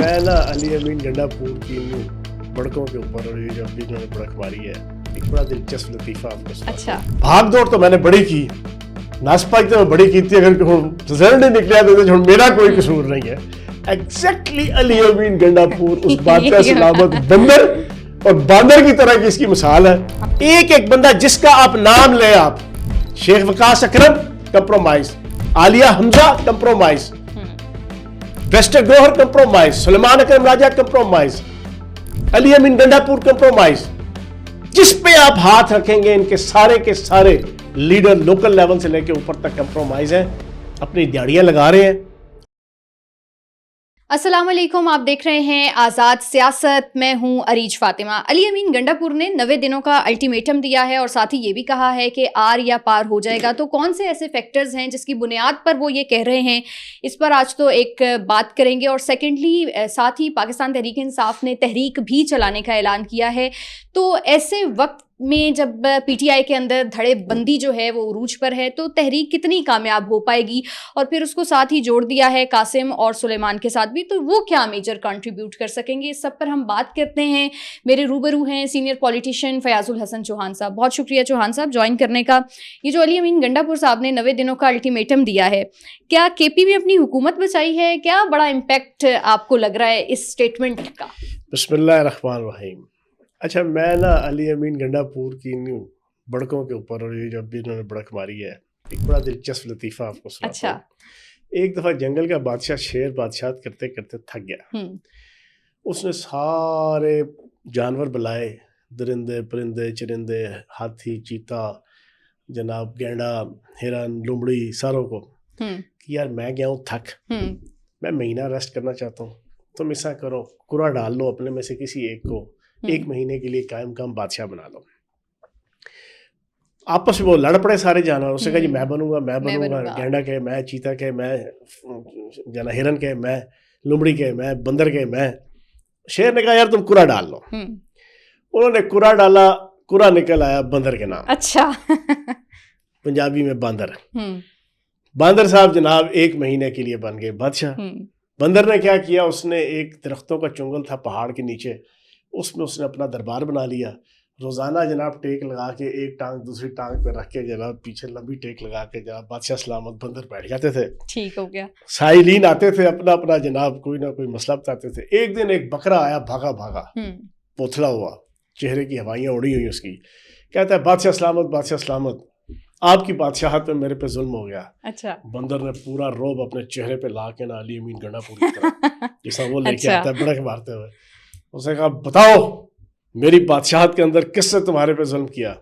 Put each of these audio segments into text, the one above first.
میں نا علی امین گنڈا پور کی بڑکوں کے اوپر اور یہ جو ابھی انہوں نے بڑک ماری ہے ایک بڑا دلچسپ لطیفہ آپ کو سناتا ہوں۔ بھاگ دوڑ تو میں نے بڑی کی، ناسپائی تو میں بڑی کی تھی، اگر رزلٹ نہیں نکلیا تو میرا کوئی قصور نہیں ہے۔ ایگزیکٹلی علی امین گنڈا پور اس بادشاہ سلامت بندر اور باندر کی طرح کی اس کی مثال ہے۔ ایک ایک بندہ جس کا آپ نام لیں، آپ شیخ وقاص اکرم کمپرومائز، عالیہ حمزہ کمپرومائز، ویسٹر گوہر کمپرومائز، سلیمان اکرم راجہ کمپرومائز، علی امین گنڈا پور کمپرومائز، جس پہ آپ ہاتھ رکھیں گے ان کے سارے لیڈر لوکل لیول سے لے کے اوپر تک کمپرومائز ہیں، اپنی دیہڑیاں لگا رہے ہیں۔ السلام علیکم، آپ دیکھ رہے ہیں آزاد سیاست، میں ہوں عریج فاطمہ۔ علی امین گنڈا پور نے 90 دنوں کا الٹیمیٹم دیا ہے اور ساتھ ہی یہ بھی کہا ہے کہ آر یا پار ہو جائے گا۔ تو کون سے ایسے فیکٹرز ہیں جس کی بنیاد پر وہ یہ کہہ رہے ہیں، اس پر آج تو ایک بات کریں گے۔ اور سیکنڈلی ساتھ ہی پاکستان تحریک انصاف نے تحریک بھی چلانے کا اعلان کیا ہے۔ تو ایسے وقت میں جب پی ٹی آئی کے اندر دھڑے بندی جو ہے وہ عروج پر ہے تو تحریک کتنی کامیاب ہو پائے گی، اور پھر اس کو ساتھ ہی جوڑ دیا ہے قاسم اور سلیمان کے ساتھ بھی، تو وہ کیا میجر کنٹریبیوٹ کر سکیں گے، اس سب پر ہم بات کرتے ہیں۔ میرے روبرو ہیں سینئر پولیٹیشین فیاض الحسن چوہان صاحب۔ بہت شکریہ چوہان صاحب جوائن کرنے کا۔ یہ جو علی امین گنڈا پور صاحب نے 90 دنوں کا الٹیمیٹم دیا ہے، کیا کے پی بھی اپنی حکومت بچائی ہے؟ کیا بڑا امپیکٹ آپ کو لگ رہا ہے اس اسٹیٹمنٹ کا؟ بسم اللہ الرحمن الرحیم۔ اچھا، میں نا علی امین گنڈا پور کی بڑکوں کے اوپر اور یہ جو ابھی انہوں نے بڑک ماری ہے ایک بڑا دلچسپ لطیفہ آپ کو سناتا ہوں۔ ایک دفعہ جنگل کا بادشاہ شیر بادشاہت کرتے کرتے تھک گیا۔ اس نے سارے جانور بلائے، درندے پرندے چرندے، ہاتھی چیتا جناب گینڈا ہرن لومڑی، ساروں کو کہ یار میں گیا ہوں تھک، میں مہینہ ریسٹ کرنا چاہتا ہوں، تم ایسا کرو کرا ڈال لو اپنے میں سے کسی ایک کو، ایک مہینے کے لیے قائم کام بادشاہ بنا لو۔ آپس میں وہ لڑ پڑے سارے جانور، اس نے کہا جی میں بنوں گا، گینڈا کہ میں، چیتا کہ میں، ہرن کہ میں، لومڑی کہ میں، بندر کہ میں۔ شیر نے کہا یار تم کرا ڈال لو۔ انہوں نے کرا ڈالا، کرا نکل آیا بندر کے نام۔ اچھا، پنجابی میں باندر۔ باندر صاحب جناب ایک مہینے کے لیے بن گئے بادشاہ۔ بندر نے کیا کیا، اس نے ایک درختوں کا چنگل تھا پہاڑ کے نیچے، اس میں اس نے اپنا دربار بنا لیا۔ روزانہ جناب ٹیک لگا کے ایک ٹانگ دوسری ٹانگ پہ رکھ کے جناب پیچھے لمبی ٹیک لگا کے جناب بادشاہ سلامت بندر بیٹھ جاتے تھے۔ ٹھیک ہو گیا۔ سائلین آتے تھے، اپنا جناب کوئی نہ کوئی مسئلہ بتاتے تھے۔ ایک دن ایک بکرا آیا بھاگا پوتھلا ہوا، چہرے کی ہوائیاں اڑی ہوئی اس کی، کہتا ہے بادشاہ سلامت آپ کی بادشاہت میں میرے پہ ظلم ہو گیا۔ اچھا، بندر نے پورا روب اپنے چہرے پہ لا کے نا علی امین گنڈا پور کی طرح جیسا وہ لے کے آتا ہے بڑک مارتے ہوئے، اس نے کہا بتاؤ میری بادشاہت کے اندر کس سے تمہارے پہ ظلم کیا؟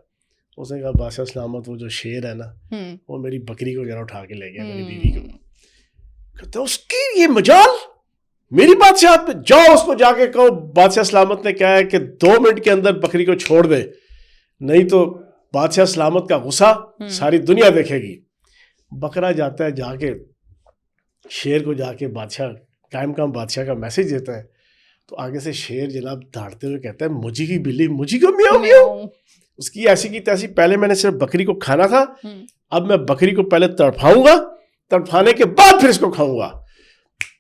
اس نے کہا بادشاہ سلامت وہ جو شیر ہے نا وہ میری بکری کو ذرا اٹھا کے لے گیا، میری بیوی کو۔ کہتا اس کی یہ مجال میری بادشاہت پہ، جاؤ اس کو جا کے کہو بادشاہ سلامت نے کہا ہے کہ 2 منٹ کے اندر بکری کو چھوڑ دے، نہیں تو بادشاہ سلامت کا غصہ ساری دنیا دیکھے گی۔ بکرا جاتا ہے، جا کے شیر کو جا کے بادشاہ قائم کام بادشاہ کا میسج دیتا ہے، تو آگے سے شیر جناب دھاڑتے ہوئے کہتا ہے مجھے کی بلی مجھے کو میاؤ میاؤ۔ اس کی ایسی کی تیسی، پہلے میں نے صرف بکری کو کھانا تھا، اب میں بکری کو پہلے تڑپاؤں گا، تڑپانے کے بعد پھر اس کو کھاؤں گا۔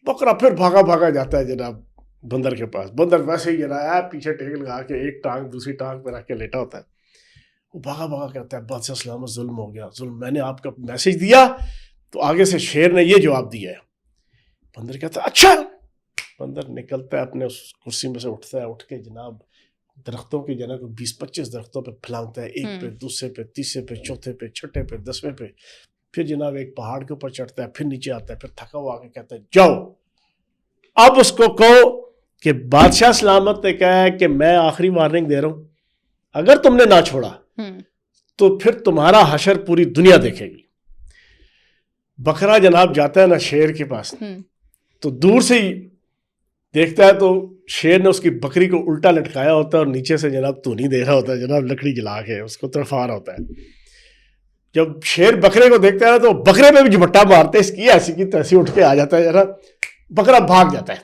بکرا پھر بھاگا جاتا ہے جناب بندر کے پاس۔ بندر ویسے ہی جناب پیچھے ٹیک لگا کے ایک ٹانگ دوسری ٹانگ پہ رکھ کے لیٹا ہوتا ہے۔ وہ بھاگا کہتا ہے بادشاہ سلامت ظلم ہو گیا، ظلم، میں نے آپ کا میسج دیا تو آگے سے شیر نے یہ جواب دیا ہے۔ بندر کہتا ہے اچھا۔ بندر نکلتا ہے اپنے اس کرسی میں سے، اٹھتا ہے، اٹھ کے جناب درختوں کی جناب 20-25 درختوں پہ پھیلاتا ہے، ایک پہ دوسرے پہ تیسرے پہ چوتھے پہ چھٹے پہ 10ویں پہ، پھر جناب ایک پہاڑ کے اوپر چڑھتا ہے، پھر نیچے آتا ہے، پھر تھکا ہوا آ کے کہتا ہے جاؤ اب اس کو کہو کہ بادشاہ سلامت نے کہا ہے کہ میں آخری وارننگ دے رہا ہوں، اگر تم نے نہ چھوڑا تو پھر تمہارا حشر پوری دنیا دیکھے گی۔ بکرا جناب جاتا ہے نا شیر کے پاس، تو دور سے ہی دیکھتا ہے تو شیر نے اس کی بکری کو الٹا لٹکایا ہوتا ہے اور نیچے سے جناب تو نہیں دے رہا ہوتا ہے، جناب لکڑی جلا کے اس کو تڑپا رہا ہوتا ہے۔ جب شیر بکرے کو دیکھتا ہے تو بکرے پہ بھی جھپٹا مارتے، اس کی ایسی کی تیسی اٹھ کے آ جاتا ہے جناب، بکرا بھاگ جاتا ہے،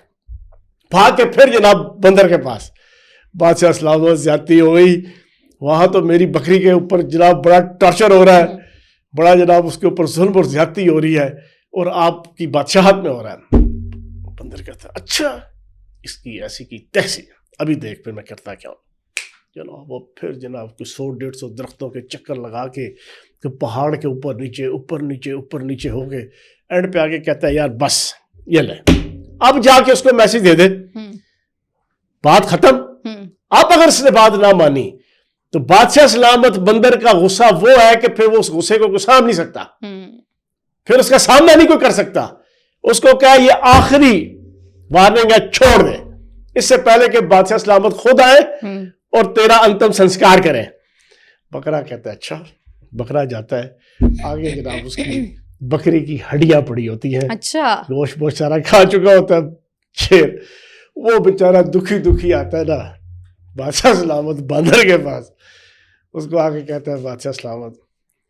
بھاگ کے پھر جناب بندر کے پاس، بادشاہ سلامت زیادتی ہو گئی، وہاں تو میری بکری کے اوپر جناب بڑا ٹارچر ہو رہا ہے، بڑا جناب اس کے اوپر ظلم اور زیادتی ہو رہی ہے اور آپ کی بادشاہت میں ہو رہا ہے۔ بندر کہتا ہے اچھا اس کی ایسی کی تیسی, ابھی دیکھ پھر میں کرتا کیا ہوں. چلو وہ پھر جناب کچھ 100-150 درختوں کے چکر لگا کے پہاڑ کے اوپر نیچے اوپر نیچے اوپر نیچے ہو گئے, اینڈ پہ آگے کہتا ہے یار بس یہ لے, اب جا کے اس کو میسج دے دے, بات ختم. اب اگر اس نے بات نہ مانی تو بادشاہ سلامت بندر کا غصہ وہ ہے کہ پھر وہ اس غصے کو سام نہیں سکتا, پھر اس کا سامنا نہیں کوئی کر سکتا. اس کو کہا یہ آخری وارننگ ہے, چھوڑ دے, اس سے پہلے کہ بادشاہ سلامت خود آئے اور تیرا انتم سنسکار کریں. بکرا کہتا ہے اچھا. بکرا جاتا ہے آگے, جناب اس کی بکری کی ہڈیاں پڑی ہوتی ہیں, اچھا گوشت بہت سارا کھا چکا ہوتا ہے شیر. وہ بیچارہ دکھی آتا ہے نا بادشاہ سلامت باندر کے پاس, اس کو آگے کہتا ہے بادشاہ سلامت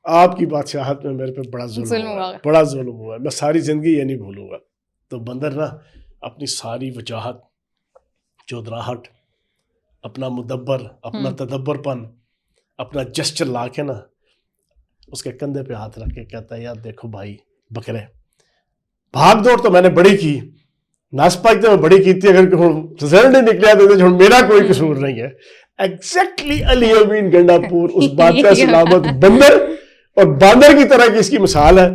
آپ کی بادشاہت میں میرے پہ بڑا ظلم ہوا, بڑا ظلم ہوا ہے, میں ساری زندگی یہ نہیں بھولوں گا. تو بندر نا اپنی ساری وجاہت, چودراہٹ, اپنا مدبر, اپنا تدبر پن, اپنا جسچر لا کے نا اس کے کندھے پہ ہاتھ رکھ کے کہتا ہے یار دیکھو بھائی بکرے, بھاگ دوڑ تو میں نے بڑی کی, ناسپاک تو میں بڑی کی تھی, اگر رزلٹ نہیں نکلیا تو میرا کوئی قصور نہیں ہے. ایگزیکٹلی علی امین گنڈا پور اس بادشاہ سلامت بندر اور باندر کی طرح کی اس کی مثال ہے.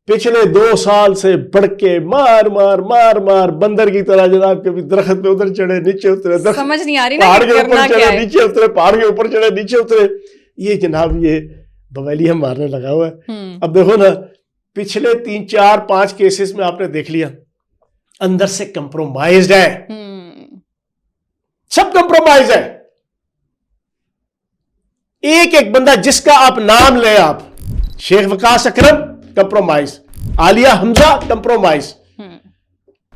پچھلے 2 سال سے بڑھ کے مار بندر کی طرح جناب کبھی درخت پہ ادھر چڑھے نیچے اترے, سمجھ نہیں آ رہی پہاڑ کے اوپر چڑھے نیچے اترے, پہاڑ کے اوپر چڑھے نیچے اترے. یہ جناب یہ بویلیاں مارنے لگا ہوا ہے. اب دیکھو نا پچھلے 3, 4, 5 کیسز میں آپ نے دیکھ لیا اندر سے کمپرومائزڈ ہے, سب کمپرومائز ہے. ایک بندہ جس کا آپ نام لیں, آپ شیخ وقاص اکرم کمپرومائز, عالیہ حمزہ کمپرومائز,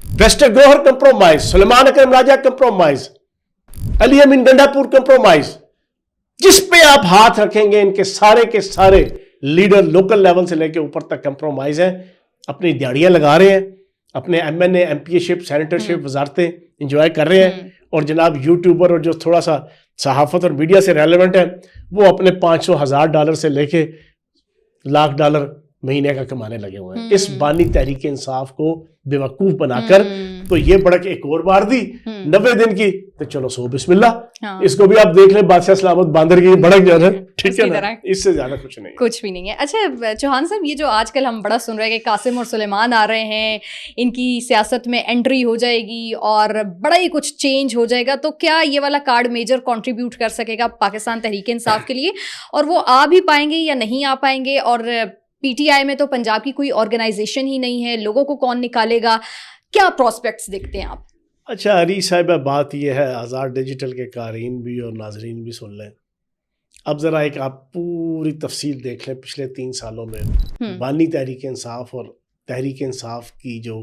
ویسٹر گروہر کمپرومائز, سلیمان اکرم راجہ کمپرومائز, علی امین گنڈا پور کمپرومائز. جس پہ آپ ہاتھ رکھیں گے ان کے سارے لیڈر لوکل لیول سے لے کے اوپر تک کمپرومائز ہیں. اپنی دیہڑیاں لگا رہے ہیں, اپنے این اے, MP شپ, سینیٹر شپ, وزارتیں انجوائے کر رہے ہیں. اور جناب یوٹیوبر اور جو تھوڑا سا صحافت اور میڈیا سے ریلیونٹ ہے وہ اپنے $500,000 سے لے کے $1,00,000 مہینے کا کمانے لگے ہوئے ہیں. اس بانی تحریک انصاف کو بے وقوف بنا کر تو یہ بڑک ایک اور بار دی 90 دن کی, تو چلو سو بسم اللہ. اس کو بھی آپ دیکھ لیں بادشاہ سلامت باندر کی بڑک جو ہے, ٹھیک ہے نا, اس سے زیادہ کچھ بھی نہیں ہے. اچھا چوہان صاحب, یہ جو آج کل ہم بڑا سن رہے ہیں کہ قاسم اور سلیمان آ رہے ہیں, ان کی سیاست میں انٹری ہو جائے گی اور بڑا ہی کچھ چینج ہو جائے گا, تو کیا یہ والا کارڈ میجر کنٹریبیوٹ کر سکے گا پاکستان تحریک انصاف کے لیے, اور وہ آ بھی پائیں گے یا نہیں آ پائیں گے؟ اور PTI میں تو پنجاب کی کوئی آرگنائزیشن ہی نہیں ہے, لوگوں کو کون نکالے گا, کیا پراسپیکٹس دیکھتے ہیں آپ؟ اچھا عری صاحبہ, بات یہ ہے آزاد ڈیجیٹل کے قارئین بھی اور ناظرین بھی سن لیں. اب ذرا ایک آپ پوری تفصیل دیکھ لیں پچھلے 3 سالوں میں بانی تحریک انصاف اور تحریک انصاف کی جو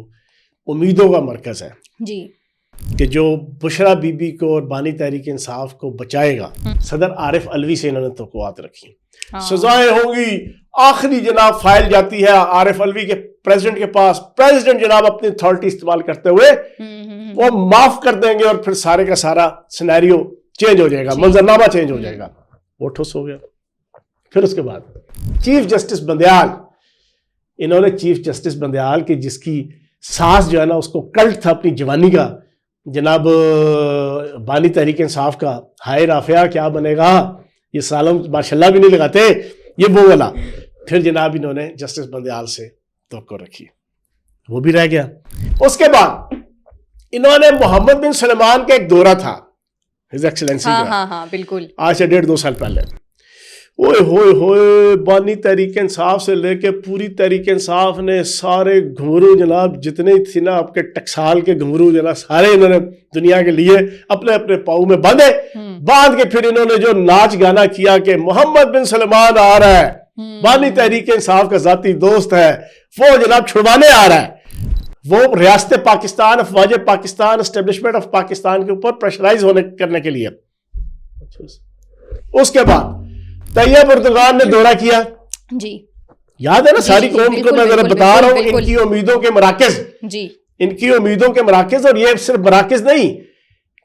امیدوں کا مرکز ہے جی, کہ جو بشرا بی بی کو اور بانی تحریک انصاف کو بچائے گا, صدر عارف علوی سے انہوں نے توقعات رکھی. سزائیں ہوں گی, آخری جناب فائل جاتی ہے عارف علوی کے پریزیڈنٹ کے پاس, پریزیڈنٹ جناب اپنی اتھارٹی استعمال کرتے ہوئے وہ معاف کر دیں گے اور پھر سارے کا سارا سینیریو چینج ہو جائے گا, منظرنامہ چینج ہو جائے گا. وہ ٹھوس ہو گیا. پھر اس کے بعد چیف جسٹس بندیال, انہوں نے چیف جسٹس بندیال کی جس کی ساس جو ہے نا اس کو کلٹ تھا اپنی جوانی کا, جناب بانی تحریک انصاف کا, ہائے رافعہ کیا بنے گا, یہ سالم ماشاءاللہ بھی نہیں لگاتے, یہ وہ والا. پھر جناب انہوں نے جسٹس بندیال سے توقع رکھی, وہ بھی رہ گیا. اس کے بعد انہوں نے محمد بن سلمان کا ایک دورہ تھا ہز ایکسلنسی کا, بالکل آج سے 1.5-2 سال پہلے. اوئے ہوئے ہوئے, بانی تحریک انصاف سے لے کے پوری تحریک انصاف نے سارے گھنگرو جناب جتنے تھے نا آپ کے ٹکسال کے گھنگرو جناب سارے انہوں نے دنیا کے لیے اپنے اپنے پاؤں میں باندھے, باندھ کے پھر انہوں نے جو ناچ گانا کیا کہ محمد بن سلمان آ رہا ہے, بانی تحریک انصاف کا ذاتی دوست ہے, وہ جناب چھڑوانے آ رہا ہے, وہ ریاست پاکستان, افواج پاکستان, اسٹیبلشمنٹ آف پاکستان کے اوپر پریشرائز کرنے کے لیے. اس کے بعد طیب اردگان نے دورہ کیا جی, یاد ہے نا, ساری قوم کو میں ذرا بتا رہا ہوں ان کی امیدوں کے مراکز جی, ان کی امیدوں کے مراکز. اور یہ صرف مراکز نہیں,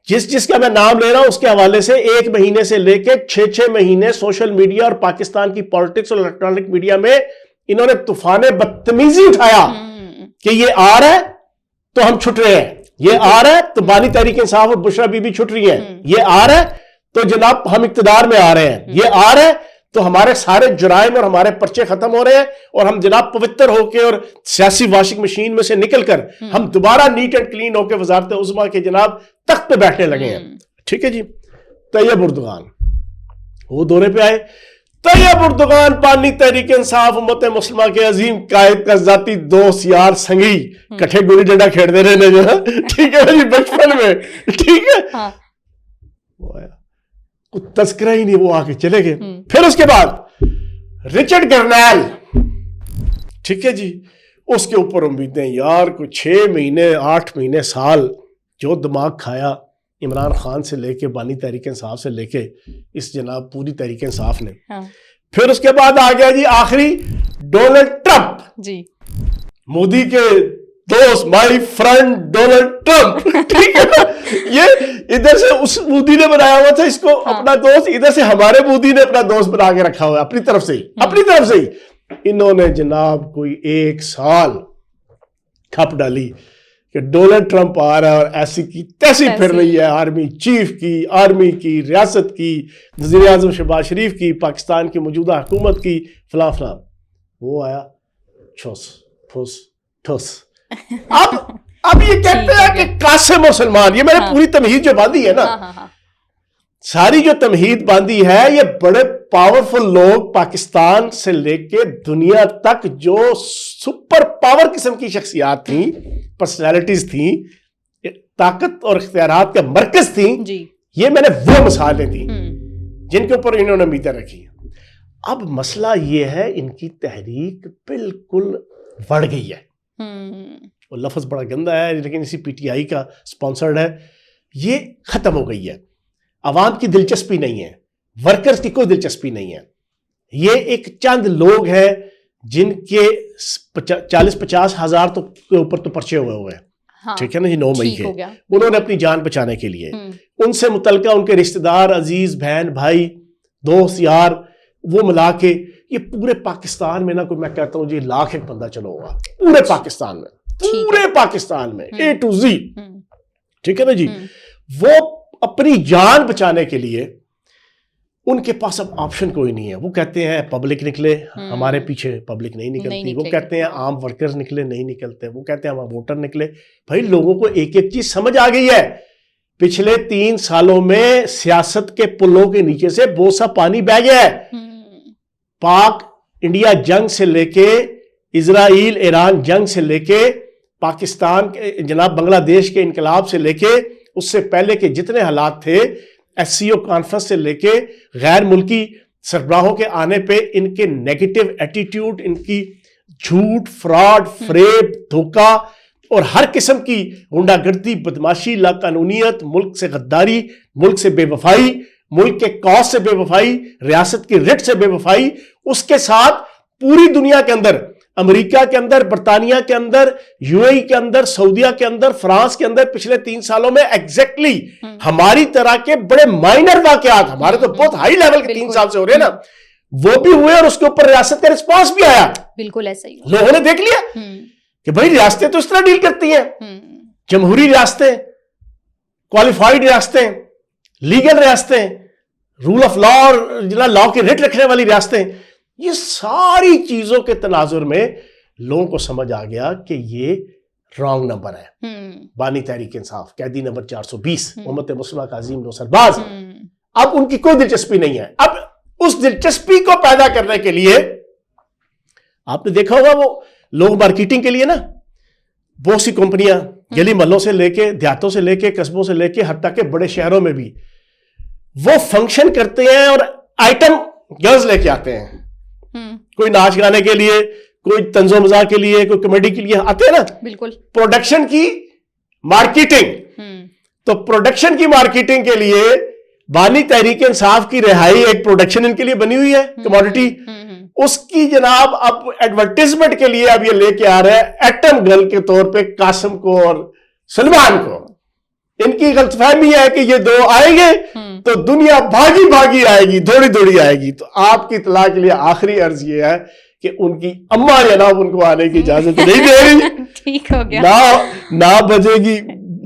جس کا میں نام لے رہا ہوں اس کے حوالے سے 1 مہینے سے لے کے 6 مہینے سوشل میڈیا اور پاکستان کی پالیٹکس اور الیکٹرانک میڈیا میں انہوں نے طوفان بدتمیزی اٹھایا کہ یہ آ رہا ہے تو ہم چھٹ رہے ہیں, یہ آ رہا ہے تو بانی تحریک انصاف اور بشرا بی بی چھٹ رہی ہیں، یہ آ رہا ہے تو جناب ہم اقتدار میں آ رہے ہیں، یہ آ رہا ہے تو ہمارے سارے جرائم اور ہمارے پرچے ختم ہو رہے ہیں اور ہم جناب پوتر ہو کے اور سیاسی واشنگ مشین میں سے نکل کر ہم دوبارہ نیٹ اینڈ کلین ہو کے وزارت عظمیٰ کے جناب تخت پہ بیٹھنے لگے ہیں. ٹھیک ہے جی. طیب اردگان وہ دورے پہ آئے. طیب اردگان بانی تحریک انصاف امت مسلمہ کے عظیم قائد کا ذاتی دوست یار سنگی کٹھے گلی ڈنڈا کھیڑتے رہنے جو ہے. ٹھیک ہے جی بچپن میں. ٹھیک ہے وہ آیا کوئی تذکرہ ہی نہیں, وہ آ کے چلے گئے. پھر اس کے بعد رچرڈ گرنیل, ٹھیک ہے جی, اس کے اوپر امیدیں یار کوئی 6 مہینے 8 مہینے سال جو دماغ کھایا عمران خان سے لے کے بانی تحریک انصاف سے لے کے اس جناب پوری تحریک انصاف نے. پھر اس کے بعد آ گیا جی آخری ڈونلڈ ٹرمپ جی, مودی کے دوست, مائی فرینڈ ڈونلڈ ٹرمپ. ٹھیک ہے, یہ ادھر سے اس مودی نے بنایا ہوا تھا اس کو اپنا دوست, ادھر سے ہمارے مودی نے اپنا دوست بنا کے رکھا ہوا ہے اپنی طرف سے ہی, اپنی طرف سے ہی. انہوں نے جناب کوئی 1 سال کھپ ڈالی کہ ڈونلڈ ٹرمپ آ رہا ہے اور ایسی کی تیسی پھر رہی ہے آرمی چیف کی, آرمی کی, ریاست کی, وزیر اعظم شہباز شریف کی, پاکستان کی موجودہ حکومت کی, فلاں فلاں. وہ آیا ٹھوس ٹھوس ٹھوس. اب یہ کہتے ہیں کہ قاسم اور سلمان, یہ میں نے پوری تمہید جو باندھی ہے نا, ساری جو تمہید باندھی ہے, یہ بڑے پاورفل لوگ پاکستان سے لے کے دنیا تک جو سپر پاور قسم کی شخصیات تھیں, پرسنالٹیز تھیں, طاقت اور اختیارات کا مرکز تھیں, یہ میں نے وہ مثالیں تھیں جن کے اوپر انہوں نے امیدیں رکھی. اب مسئلہ یہ ہے ان کی تحریک بالکل بڑھ گئی ہے. وہ لفظ بڑا گندا ہے لیکن اسی پی ٹی آئی کا سپانسرڈ ہے. یہ ختم ہو گئی ہے, عوام کی دلچسپی نہیں ہے, ورکرز کی کوئی دلچسپی نہیں ہے. یہ ایک چند لوگ ہیں جن کے 40-50 ہزار کے اوپر تو پرچے ہوئے ہیں. ٹھیک ہے نا جی, 9 مئی کے انہوں نے اپنی جان بچانے کے لیے ان سے متعلقہ ان کے رشتہ دار, عزیز, بہن, بھائی, دوست, یار, وہ ملا کے یہ پورے پاکستان میں نا کوئی میں کہتا ہوں جی 1,00,000 بندہ چلو ہوگا پورے پاکستان میں, پورے پاکستان میں A to Z. ٹھیک ہے نا جی. وہ اپنی جان بچانے کے لیے ان کے پاس اب آپشن کوئی نہیں ہے. وہ کہتے ہیں پبلک نکلے, ہمارے پیچھے پبلک نہیں نکلتی. وہ کہتے ہیں عام ورکرز نکلے, نہیں نکلتے. وہ کہتے ہیں ہم ووٹر نکلے. بھائی لوگوں کو ایک ایک چیز سمجھ آ گئی ہے. پچھلے 3 سالوں میں سیاست کے پلوں کے نیچے سے بہت سا پانی بہ گیا ہے. پاک انڈیا جنگ سے لے کے, اسرائیل ایران جنگ سے لے کے, پاکستان کے جناب بنگلہ دیش کے انقلاب سے لے کے, اس سے پہلے کے جتنے حالات تھے, ایس سی او کانفرنس سے لے کے غیر ملکی سربراہوں کے آنے پہ ان کے نیگیٹو ایٹیٹیوڈ, ان کی جھوٹ, فراڈ, فریب, دھوکہ اور ہر قسم کی غنڈہ گردی, بدماشی, لاقانونیت, ملک سے غداری, ملک سے بے وفائی, ملک کے کاز سے بے وفائی, ریاست کی رٹ سے بے وفائی, اس کے ساتھ پوری دنیا کے اندر, امریکہ کے اندر, برطانیہ کے اندر, یو اے ای کے اندر, سعودیہ کے اندر, فرانس کے اندر پچھلے 3 سالوں میں ایگزیکٹلی ہماری طرح کے بڑے مائنر واقعات, ہمارے تو بہت ہائی لیول کے 3 سال سے ہو رہے ہیں نا, وہ بھی ہوئے اور اس کے اوپر ریاست کا رسپانس بھی آیا. بالکل ایسا ہی لوگوں نے دیکھ لیا کہ بھائی ریاستیں تو اس طرح ڈیل کرتی ہیں, جمہوری ریاستیں, کوالیفائیڈ ریاستیں, لیگل ریاستیں, رول آف لا اور لا کی رٹ رکھنے والی ریاستیں. یہ ساری چیزوں کے تناظر میں لوگوں کو سمجھ آ گیا کہ یہ رانگ نمبر ہے. بانی تحریک انصاف قیدی نمبر 420 امت مسلمہ کا عظیم نو سرباز, اب ان کی کوئی دلچسپی نہیں ہے. اب اس دلچسپی کو پیدا کرنے کے لیے آپ نے دیکھا ہوگا وہ لوگ مارکیٹنگ کے لیے نا بہت سی کمپنیاں گلی محلوں سے لے کے, دیہاتوں سے لے کے, قصبوں سے لے کے, حتیٰ کہ بڑے شہروں میں بھی وہ فنکشن کرتے ہیں اور آئٹم گرلز لے کے آتے ہیں. کوئی ناچ گانے کے لیے, کوئی طنز و مزاح کے لیے, کوئی کامیڈی کے لیے آتے ہیں نا. بالکل پروڈکشن کی مارکیٹنگ. تو پروڈکشن کی مارکیٹنگ کے لیے بانی تحریک انصاف کی رہائی ایک پروڈکشن ان کے لیے بنی ہوئی ہے, کموڈٹی. اس کی جناب اب ایڈورٹیزمنٹ کے لیے اب یہ لے کے آ رہے ہیں ایٹم گرل کے طور پہ قاسم کو اور سلمان کو. ان کی غلط فہمی ہے کہ یہ 2 آئیں گے تو دنیا بھاگی بھاگی آئے گی, دوڑی دوڑی آئے گی. تو آپ کی اطلاع کے لیے آخری عرض یہ ہے کہ ان کی اماں جناب ان کو آنے کی اجازت نہیں دے رہی. ٹھیک ہو گیا, نہ بجے گی